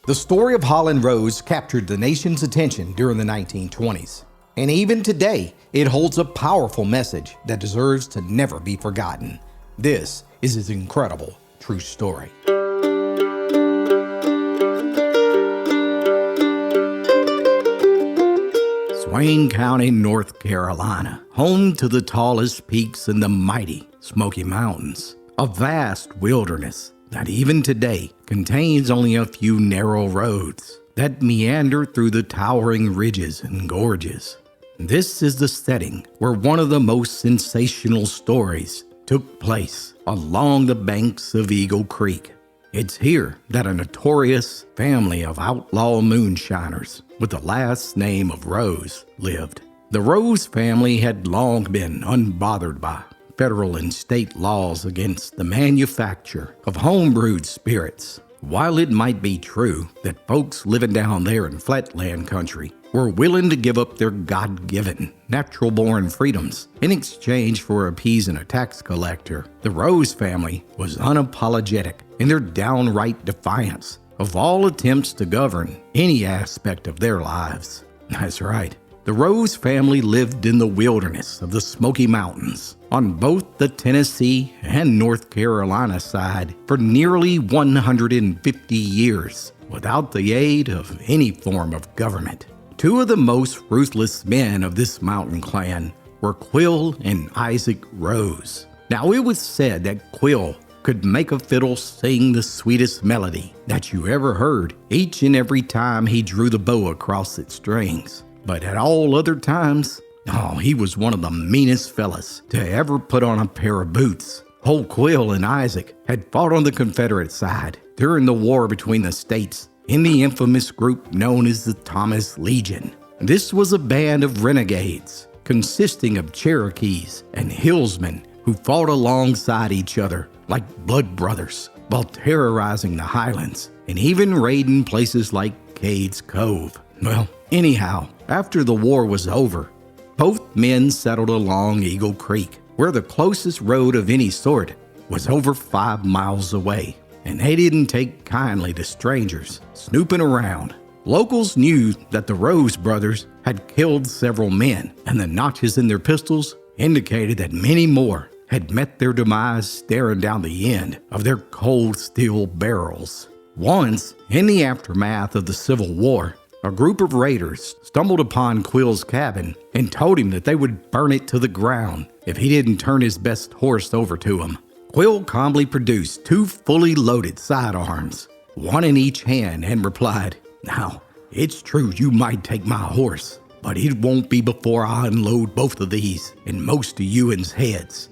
The story of Holland Rose captured the nation's attention during the 1920s. And even today, it holds a powerful message that deserves to never be forgotten. This is his incredible true story. Swain County, North Carolina, home to the tallest peaks in the mighty Smoky Mountains, a vast wilderness that even today contains only a few narrow roads that meander through the towering ridges and gorges. This is the setting where one of the most sensational stories took place along the banks of Eagle Creek. It's here that a notorious family of outlaw moonshiners with the last name of Rose lived. The Rose family had long been unbothered by federal and state laws against the manufacture of homebrewed spirits. While it might be true that folks living down there in flatland country were willing to give up their God-given, natural-born freedoms in exchange for appeasing a tax collector, the Rose family was unapologetic in their downright defiance of all attempts to govern any aspect of their lives. That's right. The Rose family lived in the wilderness of the Smoky Mountains on both the Tennessee and North Carolina side for nearly 150 years without the aid of any form of government. Two of the most ruthless men of this mountain clan were Quill and Isaac Rose. Now, it was said that Quill could make a fiddle sing the sweetest melody that you ever heard each and every time he drew the bow across its strings. But at all other times, he was one of the meanest fellas to ever put on a pair of boots. Old Quill and Isaac had fought on the Confederate side during the war between the states in the infamous group known as the Thomas Legion. This was a band of renegades consisting of Cherokees and hillsmen who fought alongside each other like blood brothers while terrorizing the highlands and even raiding places like Cades Cove. Well, anyhow, after the war was over, both men settled along Eagle Creek, where the closest road of any sort was over 5 miles away, and they didn't take kindly to strangers snooping around. Locals knew that the Rose brothers had killed several men, and the notches in their pistols indicated that many more had met their demise staring down the end of their cold steel barrels. Once, in the aftermath of the Civil War, a group of raiders stumbled upon Quill's cabin and told him that they would burn it to the ground if he didn't turn his best horse over to him. Quill calmly produced 2 fully loaded sidearms, one in each hand, and replied, "Now, it's true you might take my horse, but it won't be before I unload both of these in most of you'ns' heads.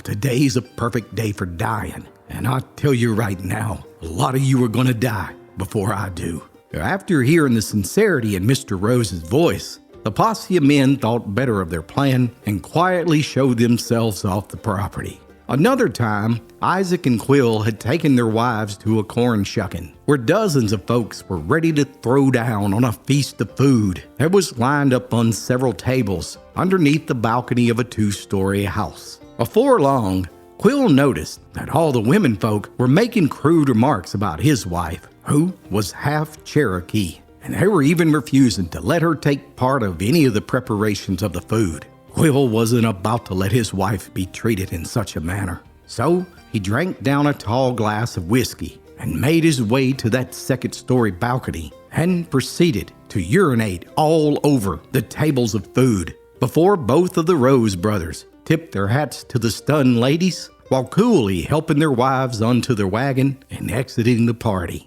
Today's a perfect day for dying, and I tell you right now, a lot of you are gonna die before I do." After hearing the sincerity in Mr. Rose's voice, the posse of men thought better of their plan and quietly showed themselves off the property. Another time, Isaac and Quill had taken their wives to a corn shucking, where dozens of folks were ready to throw down on a feast of food that was lined up on several tables underneath the balcony of a 2-story house. Before long, Quill noticed that all the women folk were making crude remarks about his wife, who was half Cherokee, and they were even refusing to let her take part of any of the preparations of the food. Quill wasn't about to let his wife be treated in such a manner, so he drank down a tall glass of whiskey and made his way to that 2nd-story balcony and proceeded to urinate all over the tables of food before both of the Rose brothers tipped their hats to the stunned ladies while coolly helping their wives onto their wagon and exiting the party.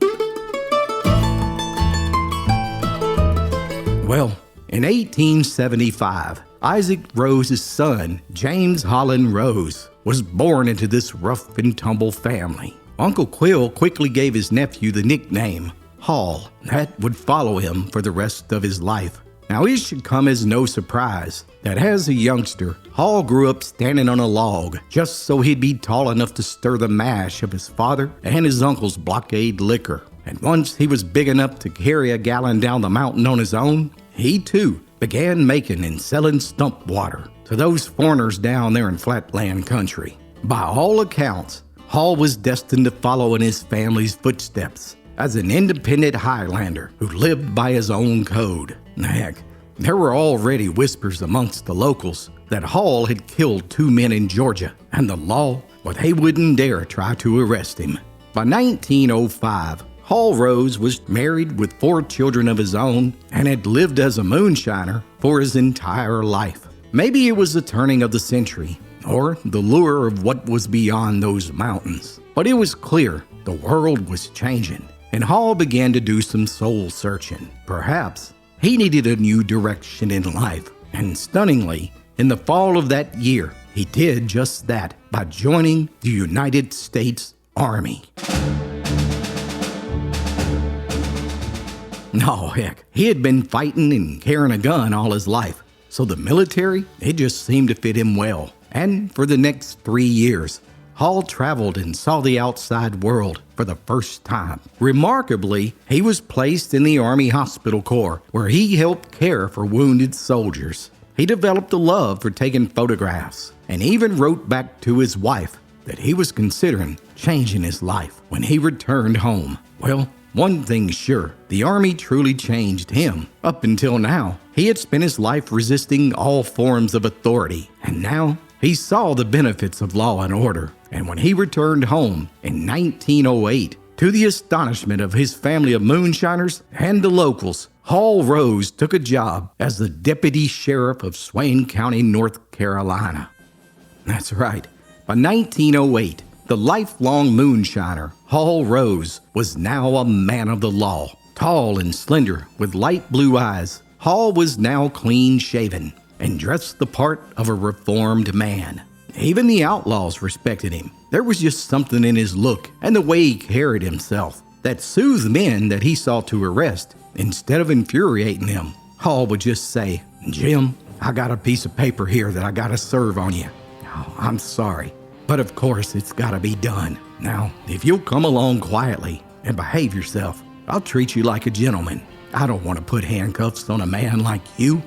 Well, in 1875, Isaac Rose's son, James Holland Rose, was born into this rough and tumble family. Uncle Quill quickly gave his nephew the nickname Hall. That would follow him for the rest of his life. Now, it should come as no surprise that as a youngster, Hall grew up standing on a log just so he'd be tall enough to stir the mash of his father and his uncle's blockade liquor. And once he was big enough to carry a gallon down the mountain on his own, he too began making and selling stump water to those foreigners down there in flatland country. By all accounts, Hall was destined to follow in his family's footsteps as an independent Highlander who lived by his own code. Heck, there were already whispers amongst the locals that Hall had killed 2 men in Georgia, and the law, well, they wouldn't dare try to arrest him. By 1905, Hall Rose was married with 4 children of his own and had lived as a moonshiner for his entire life. Maybe it was the turning of the century, or the lure of what was beyond those mountains. But it was clear the world was changing, and Hall began to do some soul searching. Perhaps he needed a new direction in life, and stunningly, in the fall of that year, he did just that by joining the United States Army. No, heck, he had been fighting and carrying a gun all his life, so the military, it just seemed to fit him well. And for the next 3 years, Hall traveled and saw the outside world for the first time. Remarkably, he was placed in the Army Hospital Corps, where he helped care for wounded soldiers. He developed a love for taking photographs, and even wrote back to his wife that he was considering changing his life when he returned home. Well, one thing's sure, the Army truly changed him. Up until now, he had spent his life resisting all forms of authority, and now he saw the benefits of law and order. And when he returned home in 1908, to the astonishment of his family of moonshiners and the locals, Hall Rose took a job as the deputy sheriff of Swain County, North Carolina. That's right. By 1908, the lifelong moonshiner, Hall Rose, was now a man of the law. Tall and slender, with light blue eyes, Hall was now clean-shaven and dressed the part of a reformed man. Even the outlaws respected him. There was just something in his look and the way he carried himself that soothed men that he sought to arrest. Instead of infuriating them, Hall would just say, "Jim, I got a piece of paper here that I gotta serve on you. Oh, I'm sorry, but of course it's gotta be done. Now, if you'll come along quietly and behave yourself, I'll treat you like a gentleman. I don't want to put handcuffs on a man like you."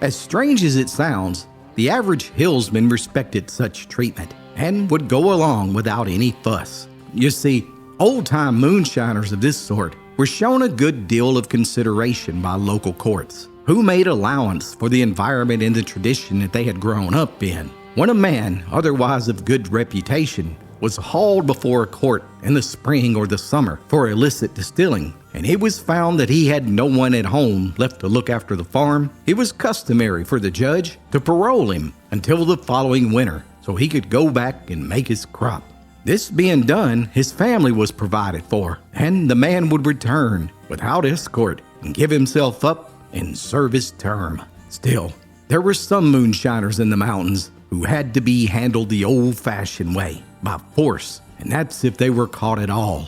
As strange as it sounds, the average hillsman respected such treatment and would go along without any fuss. You see, old-time moonshiners of this sort were shown a good deal of consideration by local courts, who made allowance for the environment and the tradition that they had grown up in. When a man, otherwise of good reputation, was hauled before a court in the spring or the summer for illicit distilling, and it was found that he had no one at home left to look after the farm, it was customary for the judge to parole him until the following winter so he could go back and make his crop. This being done, his family was provided for, and the man would return without escort and give himself up and serve his term. Still, there were some moonshiners in the mountains who had to be handled the old-fashioned way, by force, and that's if they were caught at all.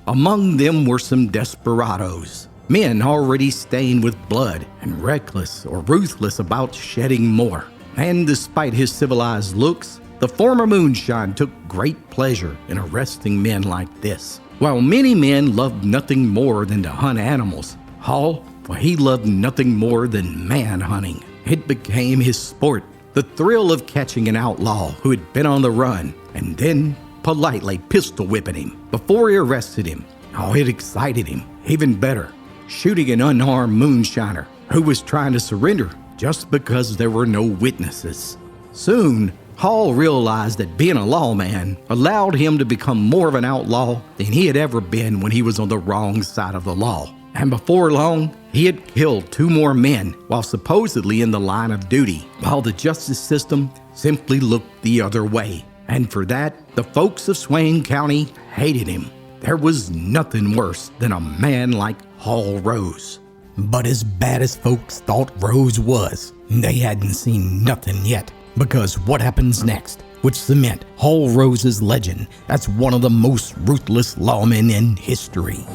Among them were some desperados, men already stained with blood and reckless or ruthless about shedding more. And despite his civilized looks, the former moonshine took great pleasure in arresting men like this. While many men loved nothing more than to hunt animals, Hall, well, he loved nothing more than man hunting. It became his sport, the thrill of catching an outlaw who had been on the run and then politely pistol whipping him before he arrested him. Oh, it excited him. Even better, shooting an unarmed moonshiner who was trying to surrender just because there were no witnesses. Soon, Hall realized that being a lawman allowed him to become more of an outlaw than he had ever been when he was on the wrong side of the law. And before long, he had killed 2 more men while supposedly in the line of duty, while the justice system simply looked the other way. And for that, the folks of Swain County hated him. There was nothing worse than a man like Hall Rose. But as bad as folks thought Rose was, they hadn't seen nothing yet. Because what happens next would cement Hall Rose's legend as one of the most ruthless lawmen in history.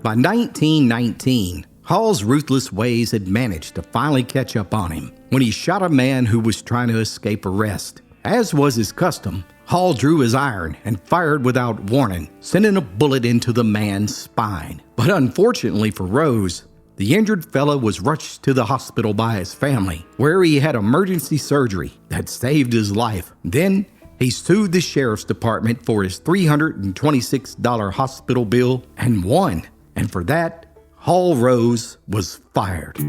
By 1919, Hall's ruthless ways had managed to finally catch up on him when he shot a man who was trying to escape arrest. As was his custom, Hall drew his iron and fired without warning, sending a bullet into the man's spine. But unfortunately for Rose, the injured fellow was rushed to the hospital by his family, where he had emergency surgery that saved his life. Then he sued the sheriff's department for his $326 hospital bill and won. And for that, Hall Rose was fired.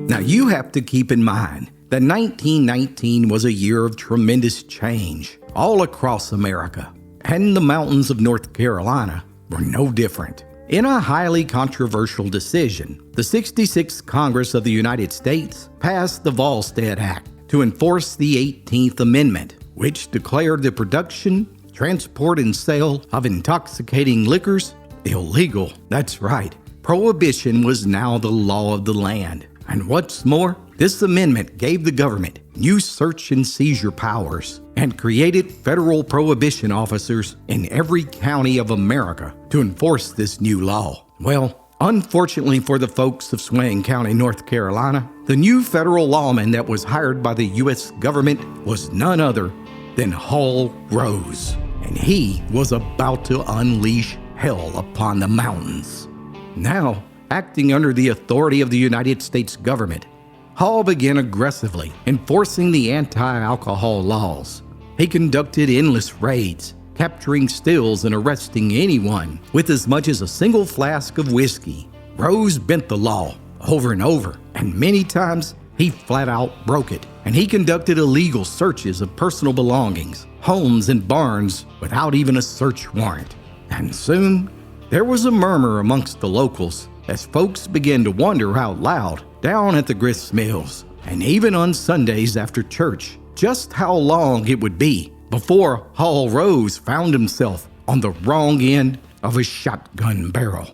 Now you have to keep in mind that 1919 was a year of tremendous change all across America, and the mountains of North Carolina were no different. In a highly controversial decision, the 66th Congress of the United States passed the Volstead Act to enforce the 18th Amendment, which declared the production, transport, and sale of intoxicating liquors illegal. That's right, Prohibition was now the law of the land. And what's more, this amendment gave the government new search and seizure powers and created federal prohibition officers in every county of America to enforce this new law. Well, unfortunately for the folks of Swain County, North Carolina, the new federal lawman that was hired by the U.S. government was none other than Hall Rose. And he was about to unleash hell upon the mountains. Now, acting under the authority of the United States government, Hall began aggressively enforcing the anti-alcohol laws. He conducted endless raids, capturing stills and arresting anyone with as much as a single flask of whiskey. Rose bent the law over and over, and many times he flat out broke it. And he conducted illegal searches of personal belongings, homes, and barns without even a search warrant. And soon, there was a murmur amongst the locals as folks began to wonder out loud down at the grist mills, and even on Sundays after church, just how long it would be before Hall Rose found himself on the wrong end of a shotgun barrel.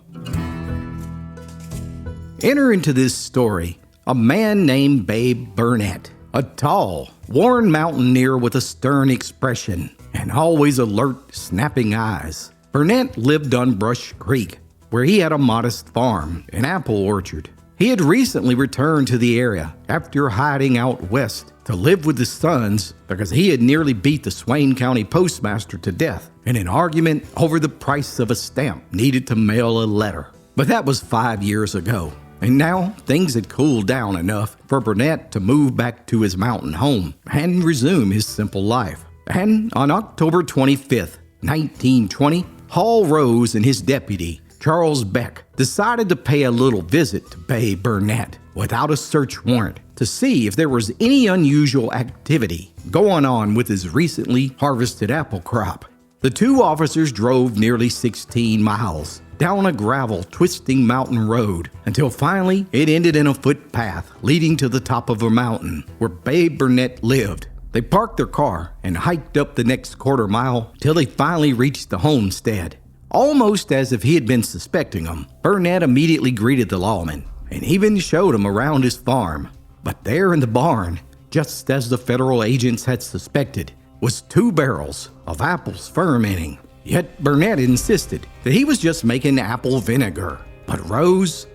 Enter into this story a man named Babe Bernett, a tall, worn mountaineer with a stern expression and always alert, snapping eyes. Bernett lived on Brush Creek, where he had a modest farm and apple orchard. He had recently returned to the area after hiding out west to live with his sons because he had nearly beat the Swain County postmaster to death in an argument over the price of a stamp needed to mail a letter. But that was 5 years ago, and now things had cooled down enough for Bernett to move back to his mountain home and resume his simple life. And on October 25th, 1920, Hall Rose and his deputy, Charles Beck, decided to pay a little visit to Babe Bernett without a search warrant to see if there was any unusual activity going on with his recently harvested apple crop. The two officers drove nearly 16 miles down a gravel, twisting mountain road until finally it ended in a footpath leading to the top of a mountain where Babe Bernett lived. They parked their car and hiked up the next quarter mile till they finally reached the homestead. Almost as if he had been suspecting them, Bernett immediately greeted the lawman and even showed him around his farm. But there in the barn, just as the federal agents had suspected, was 2 barrels of apples fermenting. Yet Bernett insisted that he was just making apple vinegar. But Rose,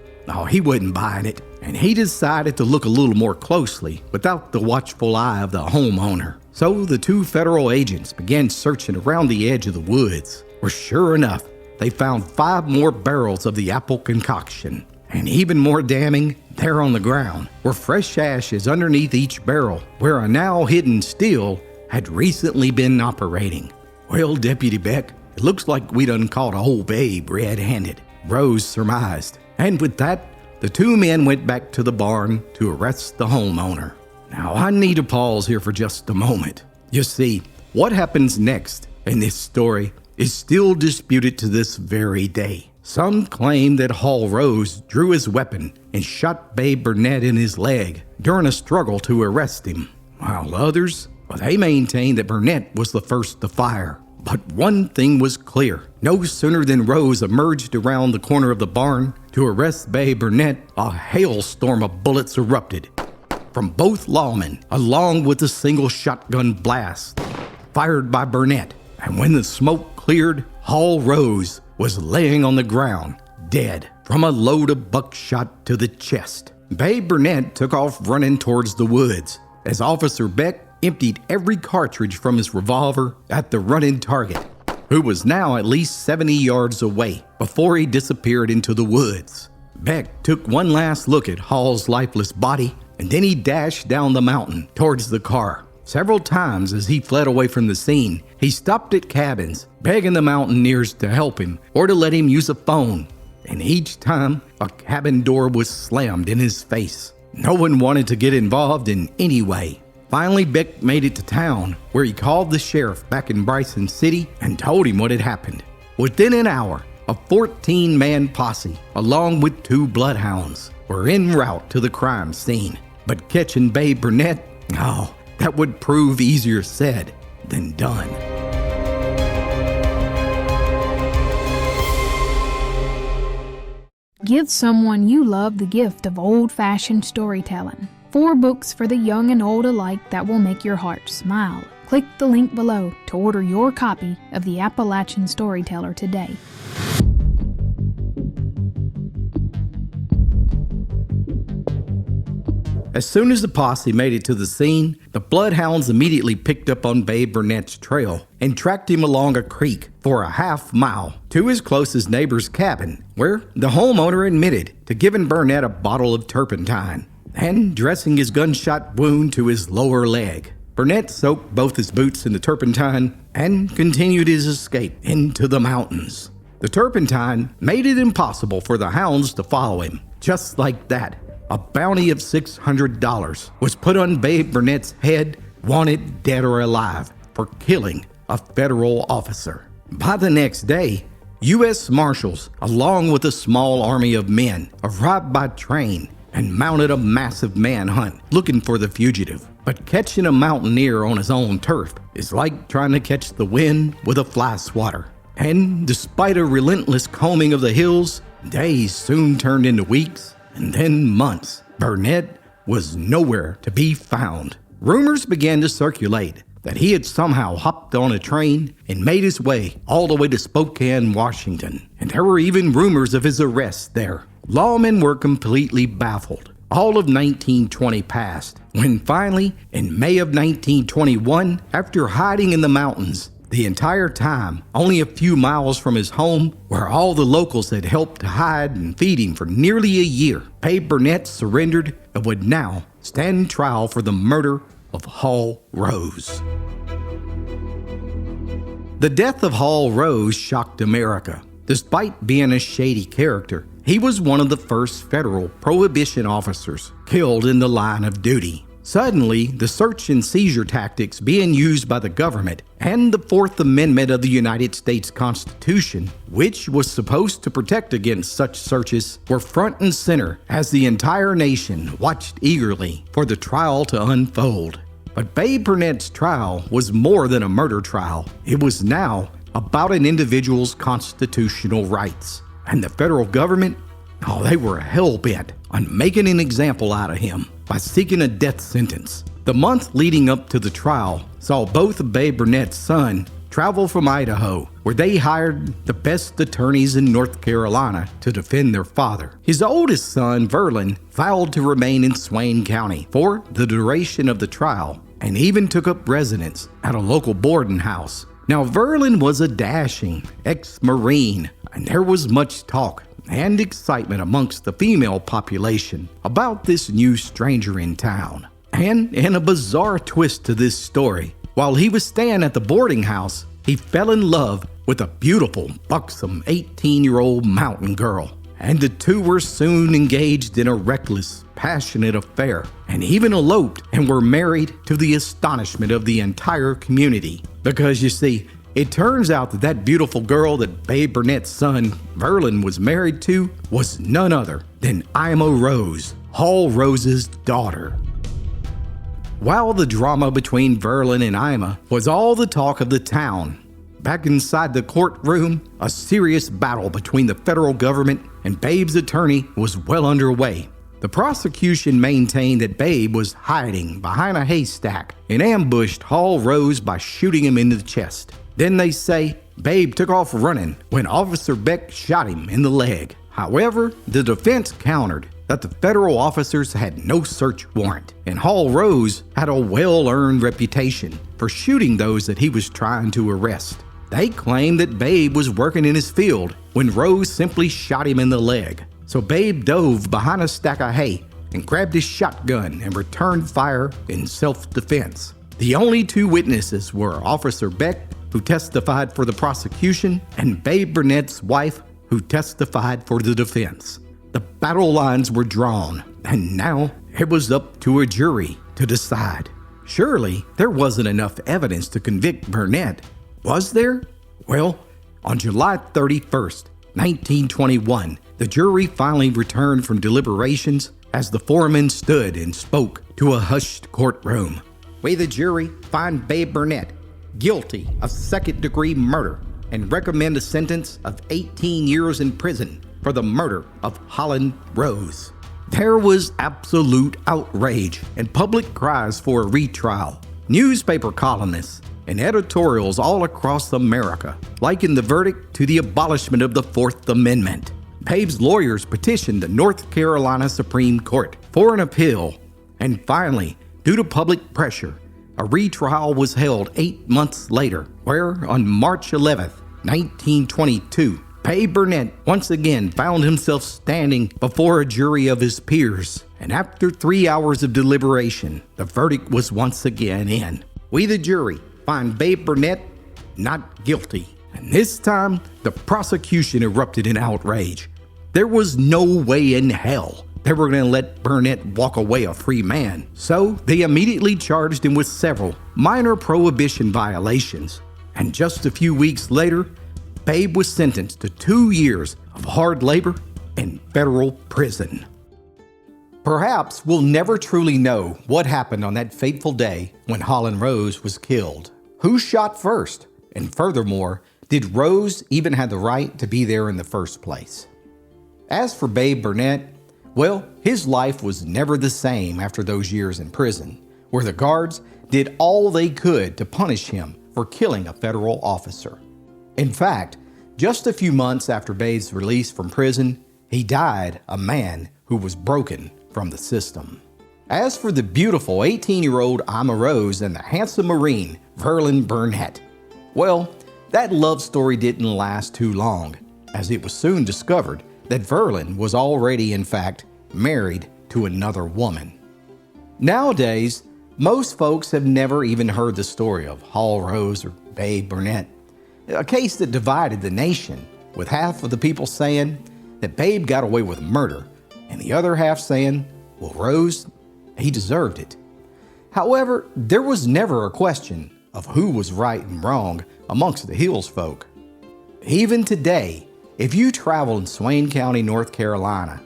he wasn't buying it, and he decided to look a little more closely without the watchful eye of the homeowner. So the 2 federal agents began searching around the edge of the woods, where sure enough, they found 5 more barrels of the apple concoction. And even more damning, there on the ground were fresh ashes underneath each barrel, where a now hidden still had recently been operating. Well, Deputy Beck, it looks like we done caught old Babe red-handed, Rose surmised. And with that, the 2 men went back to the barn to arrest the homeowner. Now, I need to pause here for just a moment. You see, what happens next in this story is still disputed to this very day. Some claim that Hall Rose drew his weapon and shot Babe Bernett in his leg during a struggle to arrest him, while others, they maintain that Bernett was the first to fire. But one thing was clear. No sooner than Rose emerged around the corner of the barn to arrest Babe Bernett, a hailstorm of bullets erupted from both lawmen, along with a single shotgun blast fired by Bernett. And when the smoke cleared, Hall Rose was laying on the ground, dead from a load of buckshot to the chest. Babe Bernett took off running towards the woods as Officer Beck emptied every cartridge from his revolver at the running target. who was now at least 70 yards away, before he disappeared into the woods. Beck took one last look at Hall's lifeless body, and then he dashed down the mountain towards the car. Several times as he fled away from the scene, he stopped at cabins, begging the mountaineers to help him or to let him use a phone. And each time, a cabin door was slammed in his face. No one wanted to get involved in any way. Finally, Beck made it to town, where he called the sheriff back in Bryson City and told him what had happened. Within an hour, a 14-man posse, along with 2 bloodhounds, were en route to the crime scene. But catching Babe Bernett, oh, that would prove easier said than done. Give someone you love the gift of old-fashioned storytelling. 4 books for the young and old alike that will make your heart smile. Click the link below to order your copy of the Appalachian Storyteller today. As soon as the posse made it to the scene, the bloodhounds immediately picked up on Babe Bernett's trail and tracked him along a creek for a half-mile to his closest neighbor's cabin, where the homeowner admitted to giving Bernett a bottle of turpentine and dressing his gunshot wound to his lower leg. Bernett soaked both his boots in the turpentine and continued his escape into the mountains. The turpentine made it impossible for the hounds to follow him. Just like that, a bounty of $600 was put on Babe Bernett's head, wanted dead or alive, for killing a federal officer. By the next day, U.S. Marshals, along with a small army of men, arrived by train and mounted a massive manhunt looking for the fugitive. But catching a mountaineer on his own turf is like trying to catch the wind with a fly swatter. And despite a relentless combing of the hills, days soon turned into weeks, and then months. Bernett was nowhere to be found. Rumors began to circulate that he had somehow hopped on a train and made his way all the way to Spokane, Washington. And there were even rumors of his arrest there. Lawmen were completely baffled. All of 1920 passed, when finally, in May of 1921, after hiding in the mountains the entire time, only a few miles from his home, where all the locals had helped to hide and feed him for nearly a year, Babe Bernett surrendered and would now stand trial for the murder of Hall Rose. The death of Hall Rose shocked America. Despite being a shady character, he was one of the first federal Prohibition officers killed in the line of duty. Suddenly, the search and seizure tactics being used by the government and the Fourth Amendment of the United States Constitution, which was supposed to protect against such searches, were front and center as the entire nation watched eagerly for the trial to unfold. But Babe Bernett's trial was more than a murder trial. It was now about an individual's constitutional rights. And the federal government, they were hell-bent on making an example out of him by seeking a death sentence. The month leading up to the trial saw both of Babe Bernett's son travel from Idaho, where they hired the best attorneys in North Carolina to defend their father. His oldest son, Verlin, vowed to remain in Swain County for the duration of the trial and even took up residence at a local boarding house. Now, Verlin was a dashing ex-Marine, and there was much talk and excitement amongst the female population about this new stranger in town. And in a bizarre twist to this story, while he was staying at the boarding house, he fell in love with a beautiful, buxom 18-year-old mountain girl. And the two were soon engaged in a reckless, passionate affair, and even eloped and were married to the astonishment of the entire community. Because you see, it turns out that that beautiful girl that Babe Bernett's son, Verlin, was married to was none other than Ima Rose, Hall Rose's daughter. While the drama between Verlin and Ima was all the talk of the town, back inside the courtroom, a serious battle between the federal government and Babe's attorney was well underway. The prosecution maintained that Babe was hiding behind a haystack and ambushed Hall Rose by shooting him in the chest. Then they say Babe took off running when Officer Beck shot him in the leg. However, the defense countered that the federal officers had no search warrant, and Hall Rose had a well-earned reputation for shooting those that he was trying to arrest. They claimed that Babe was working in his field when Rose simply shot him in the leg. So Babe dove behind a stack of hay and grabbed his shotgun and returned fire in self-defense. The only two witnesses were Officer Beck, who testified for the prosecution, and Babe Bernett's wife, who testified for the defense. The battle lines were drawn, and now it was up to a jury to decide. Surely there wasn't enough evidence to convict Bernett, was there? Well, on July 31st, 1921, the jury finally returned from deliberations as the foreman stood and spoke to a hushed courtroom. We, the jury, find Babe Bernett guilty of second-degree murder and recommend a sentence of 18 years in prison for the murder of Holland Rose. There was absolute outrage and public cries for a retrial. Newspaper columnists and editorials all across America likened the verdict to the abolishment of the Fourth Amendment. Babe's lawyers petitioned the North Carolina Supreme Court for an appeal, and finally, due to public pressure, a retrial was held 8 months later, where on March 11th, 1922, Babe Bernett once again found himself standing before a jury of his peers, and after 3 hours of deliberation, the verdict was once again in. We, the jury, find Babe Bernett not guilty. And this time, the prosecution erupted in outrage. There was no way in hell they were going to let Bernett walk away a free man. So they immediately charged him with several minor prohibition violations. And just a few weeks later, Babe was sentenced to 2 years of hard labor in federal prison. Perhaps we'll never truly know what happened on that fateful day when Holland Rose was killed. Who shot first? And furthermore, did Rose even have the right to be there in the first place? As for Babe Bernett, well, his life was never the same after those years in prison, where the guards did all they could to punish him for killing a federal officer. In fact, just a few months after Babe's release from prison, he died a man who was broken from the system. As for the beautiful 18-year-old Ima Rose and the handsome Marine, Verlin Bernett, well, that love story didn't last too long, as it was soon discovered that Verlin was already, in fact, married to another woman. Nowadays, most folks have never even heard the story of Hall Rose or Babe Bernett, a case that divided the nation, with half of the people saying that Babe got away with murder, and the other half saying, well, Rose, he deserved it. However, there was never a question of who was right and wrong amongst the Hills folk. Even today, if you travel in Swain County, North Carolina,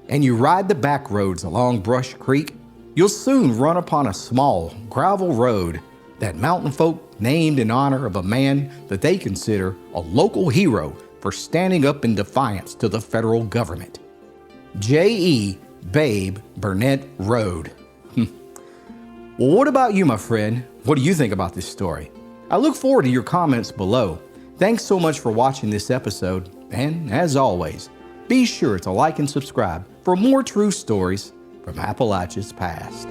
and you ride the back roads along Brush Creek, you'll soon run upon a small gravel road that mountain folk named in honor of a man that they consider a local hero for standing up in defiance to the federal government. J.E. Babe Bernett Road. Well, what about you, my friend? What do you think about this story? I look forward to your comments below. Thanks so much for watching this episode, and as always, be sure to like and subscribe for more true stories from Appalachia's past.